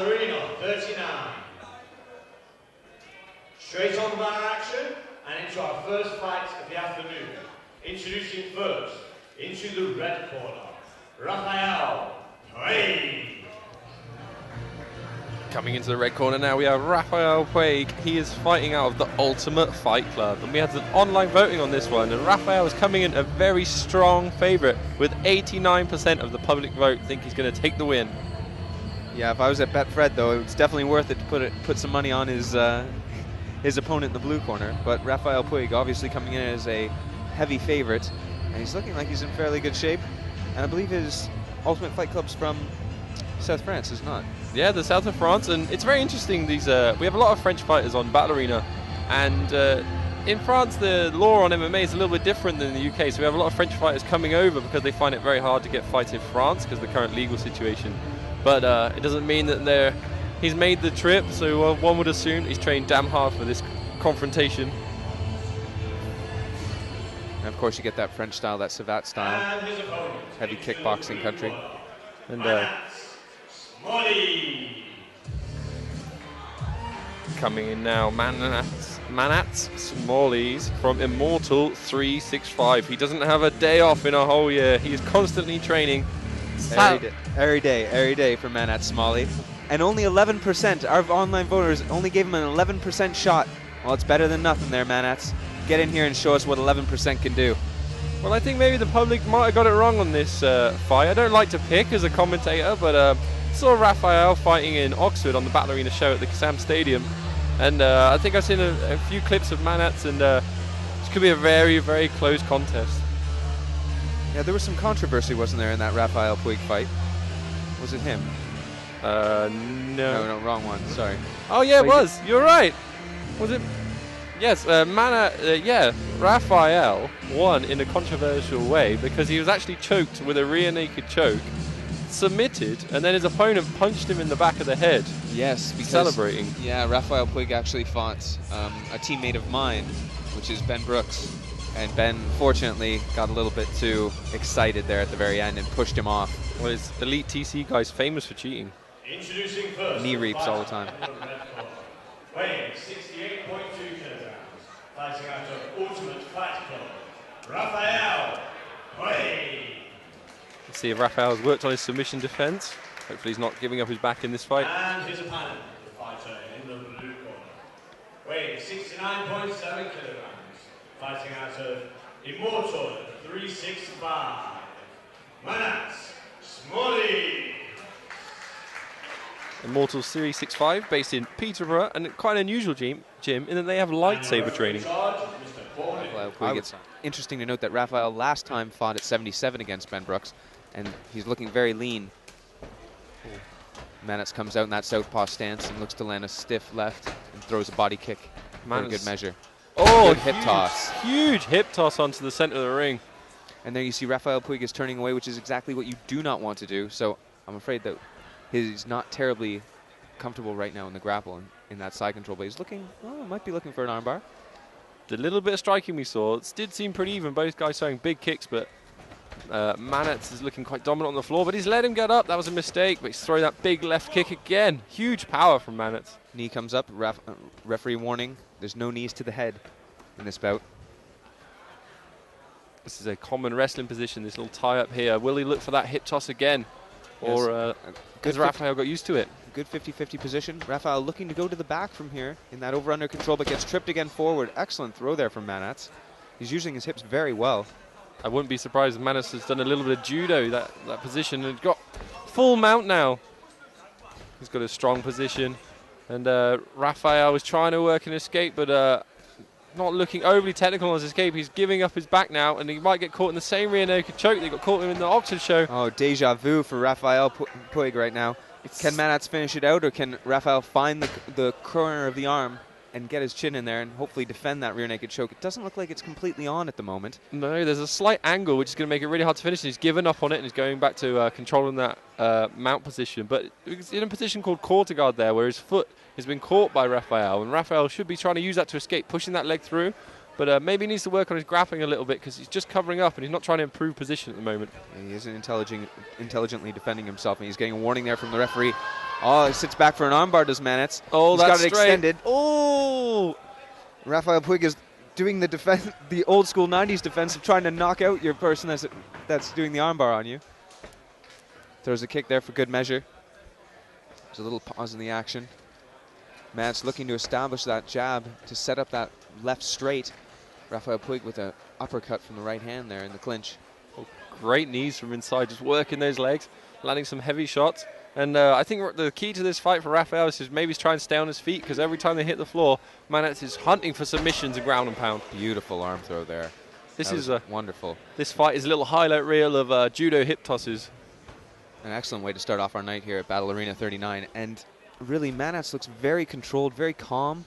Arena 39. Straight on banner action and into our first fight of the afternoon. Introducing first, into the red corner, Rapheal, Puig. Coming into the red corner now, we have Rapheal Puig. He is fighting out of the Ultimate Fight Club, and we had an online voting on this one, and Rapheal is coming in a very strong favourite, with 89% of the public vote think he's going to take the win. Yeah, if I was at Betfred, though, it's definitely worth it to put some money on his opponent in the blue corner. But Rapheal Puig obviously coming in as a heavy favourite, and he's looking like he's in fairly good shape. And I believe his Ultimate Fight Club's from South France, is not? Yeah, the south of France, and it's very interesting. These we have a lot of French fighters on Battle Arena, and in France the law on MMA is a little bit different than the UK. So we have a lot of French fighters coming over because they find it very hard to get fights in France because of the current legal situation. But it doesn't mean that he's made the trip. So one would assume he's trained damn hard for this confrontation. And of course, you get that French style, that Savate style, heavy kickboxing country, and. Coming in now, Mantas Smailys from Immortal 365. He doesn't have a day off in a whole year. He is constantly training. Every day for Mantas Smailys. And only 11%, our online voters only gave him an 11% shot. Well, it's better than nothing there, Mantas. Get in here and show us what 11% can do. Well, I think maybe the public might have got it wrong on this fight. I don't like to pick as a commentator, but saw Rapheal fighting in Oxford on the Battle Arena show at the Kassam Stadium, and I think I've seen a few clips of Mantas, and this could be a very, very close contest. Yeah, there was some controversy, wasn't there, in that Rapheal Puig fight? Was it him? No, wrong one. Sorry. Oh yeah, it was. You're right. Was it? Yes, Rapheal won in a controversial way because he was actually choked with a rear naked choke, submitted, and then his opponent punched him in the back of the head. Yes, because celebrating. Yeah, Rapheal Puig actually fought a teammate of mine, which is Ben Brooks, and Ben fortunately got a little bit too excited there at the very end and pushed him off. Well, his elite TC guy's famous for cheating. Introducing first, knee reaps all the time. Weighing 68.2 kilograms, fighting out of Ultimate Fight Club, Rapheal Puig. Let's see if Rapheal's worked on his submission defense. Hopefully he's not giving up his back in this fight. And his opponent, the fighter in the blue corner, weighing 69.7 kilograms, fighting out of Immortal 365, Mantas Smailys. Immortal 365, based in Peterborough, and quite an unusual gym in that they have lightsaber training. It's interesting to note that Rapheal last time fought at 77 against Ben Brooks, and he's looking very lean. Mantas comes out in that southpaw stance and looks to land a stiff left and throws a body kick for a good measure. Oh, good hip toss. Huge hip toss onto the center of the ring. And there you see Rapheal Puig is turning away, which is exactly what you do not want to do. So I'm afraid that he's not terribly comfortable right now in the grapple in that side control, but he's looking, might be looking for an armbar. The little bit of striking we saw, it did seem pretty even. Both guys throwing big kicks, but Mantas is looking quite dominant on the floor, but he's let him get up. That was a mistake, but he's throwing that big left kick again. Huge power from Mantas. Knee comes up, referee warning. There's no knees to the head in this bout. This is a common wrestling position, this little tie up here. Will he look for that hip toss again? Yes. Or has Rapheal got used to it? Good 50-50 position. Rapheal looking to go to the back from here in that over-under control, but gets tripped again forward. Excellent throw there from Mantas. He's using his hips very well. I wouldn't be surprised if Mantas has done a little bit of judo, that position, and got full mount now. He's got a strong position. And Rapheal was trying to work an escape, but not looking overly technical on his escape. He's giving up his back now, and he might get caught in the same rear naked choke that got caught him in the Oxford show. Oh, deja vu for Rapheal Puig right now. Can Mantas finish it out, or can Rapheal find the corner of the arm and get his chin in there and hopefully defend that rear naked choke? It doesn't look like it's completely on at the moment. No, there's a slight angle which is going to make it really hard to finish. He's given up on it and he's going back to controlling that mount position. But he's in a position called quarter guard there, where his foot has been caught by Rapheal, and Rapheal should be trying to use that to escape, pushing that leg through. But maybe he needs to work on his grappling a little bit, because he's just covering up and he's not trying to improve position at the moment. He isn't intelligently defending himself, and he's getting a warning there from the referee. Oh, he sits back for an armbar, does Mantas. Oh, He's that's got it straight. extended. Oh! Rapheal Puig is doing the defense, the old school 90s defense of trying to knock out your person that's doing the armbar on you. Throws a kick there for good measure. There's a little pause in the action. Mantas looking to establish that jab to set up that left straight. Rapheal Puig with an uppercut from the right hand there in the clinch. Oh, great knees from inside, just working those legs, landing some heavy shots. And I think the key to this fight for Rapheal is maybe try and stay on his feet, because every time they hit the floor, Mantas is hunting for submissions and ground and pound. Beautiful arm throw there. This is wonderful. This fight is a little highlight reel of judo hip tosses. An excellent way to start off our night here at Battle Arena 39. And really, Mantas looks very controlled, very calm.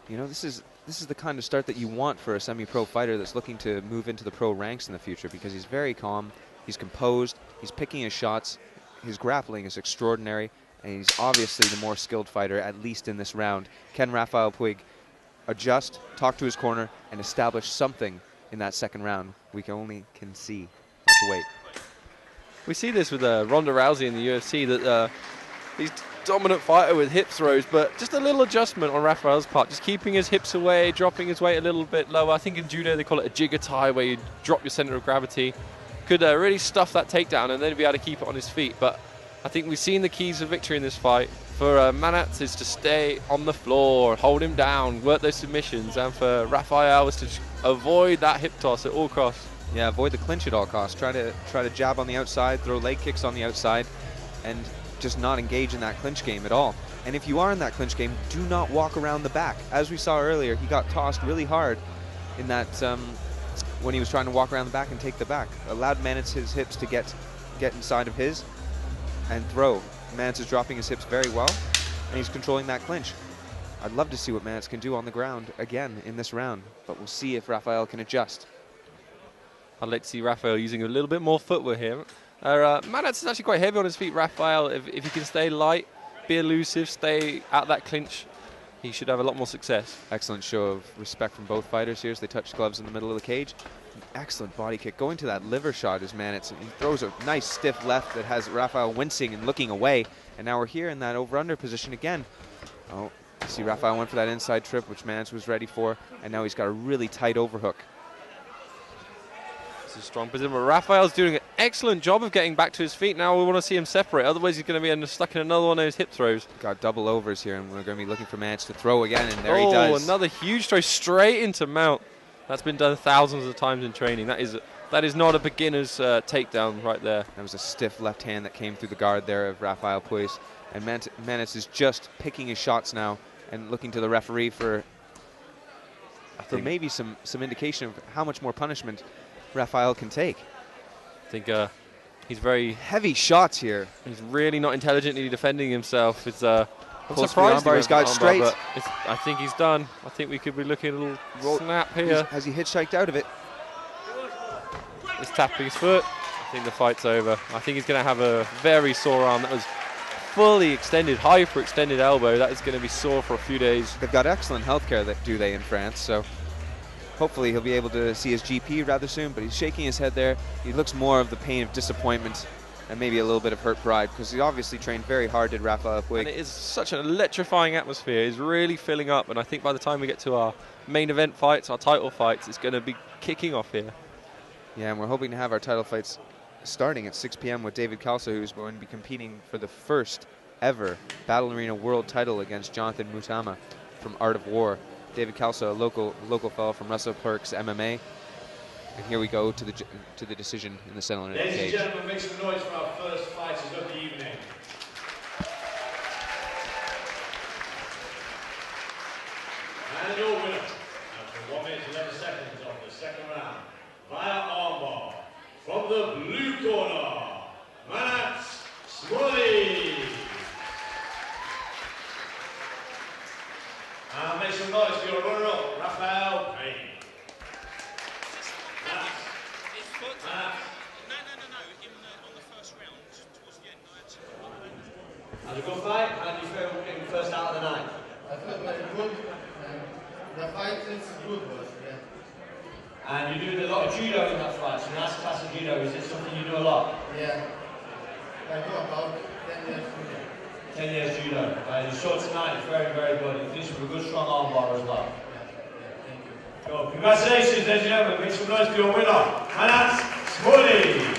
You know, this is the kind of start that you want for a semi-pro fighter that's looking to move into the pro ranks in the future, because he's very calm, he's composed, he's picking his shots, his grappling is extraordinary, and he's obviously the more skilled fighter, at least in this round. Can Rapheal Puig adjust, talk to his corner, and establish something in that second round? We can see. Let's wait. We see this with Ronda Rousey in the UFC, that he's dominant fighter with hip throws, but just a little adjustment on Raphael's part, just keeping his hips away, dropping his weight a little bit lower. I think in judo they call it a jigger tie, where you drop your center of gravity. Could really stuff that takedown and then be able to keep it on his feet. But I think we've seen the keys of victory in this fight. For Mantas is to stay on the floor, hold him down, work those submissions, and for Rapheal is to avoid that hip toss at all costs. Yeah, avoid the clinch at all costs. Try to jab on the outside, throw leg kicks on the outside, and just not engage in that clinch game at all. And if you are in that clinch game, do not walk around the back. As we saw earlier, he got tossed really hard in that when he was trying to walk around the back and take the back. Allowed Mantas his hips to get inside of his and throw. Mantas is dropping his hips very well, and he's controlling that clinch. I'd love to see what Mantas can do on the ground again in this round, but we'll see if Rapheal can adjust. I'd like to see Rapheal using a little bit more footwork here. Mantas is actually quite heavy on his feet. Rapheal, if he can stay light, be elusive, stay out that clinch, he should have a lot more success. Excellent show of respect from both fighters here as they touch gloves in the middle of the cage. An excellent body kick. Going to that liver shot is Mantas. He throws a nice stiff left that has Rapheal wincing and looking away. And now we're here in that over-under position again. Oh, see Rapheal went for that inside trip, which Mantas was ready for. And now he's got a really tight overhook. It's a strong position, but Raphael's doing an excellent job of getting back to his feet. Now we want to see him separate, otherwise he's going to be stuck in another one of those hip throws. Got double overs here, and we're going to be looking for Mantas to throw again, and there he does. Another huge throw straight into mount. That's been done thousands of times in training. That is not a beginner's takedown right there. That was a stiff left hand that came through the guard there of Rapheal Puig. And Mantas is just picking his shots now and looking to the referee for maybe some indication of how much more punishment Rapheal can take. I think he's very heavy shots here. He's really not intelligently defending himself. It's I'm surprised he's got it straight. I think he's done. I think we could be looking at a little snap here. Has he hitchhiked out of it? He's tapping his foot. I think the fight's over. I think he's going to have a very sore arm. That was fully extended, hyper-extended elbow. That is going to be sore for a few days. They've got excellent healthcare, do they, in France? So hopefully he'll be able to see his GP rather soon, but he's shaking his head there. He looks more of the pain of disappointment and maybe a little bit of hurt pride, because he obviously trained very hard, did Rapheal Puig. And it is such an electrifying atmosphere. It's really filling up, and I think by the time we get to our main event fights, our title fights, it's going to be kicking off here. Yeah, and we're hoping to have our title fights starting at 6 p.m. with David Kalsa, who's going to be competing for the first ever Battle Arena World title against Jonathan Mutama from Art of War. David Kalsa, a local fellow from Russell Park's MMA. And here we go to the decision in the center of the cage. Ladies and gentlemen, make some noise for our first fighters of the evening. And your winner, after 1 minute 11 seconds of the second round, via armbar, from the blue corner, Mantas Smailys. And make some noise for your runner-up, Rapheal Puig. Had a good fight. How did you feel in the first out of the night? I felt very good. The fight is good, yeah. And you're doing a lot of judo in that fight. So nice class of judo. Is it something you do a lot? Yeah. I do about 10 years judo. 10 years judo. And you showed tonight, it's very, very good. You finished with a good, strong arm bar as well. Congratulations, ladies and gentlemen. Make some noise for your winner, Mantas Smailys.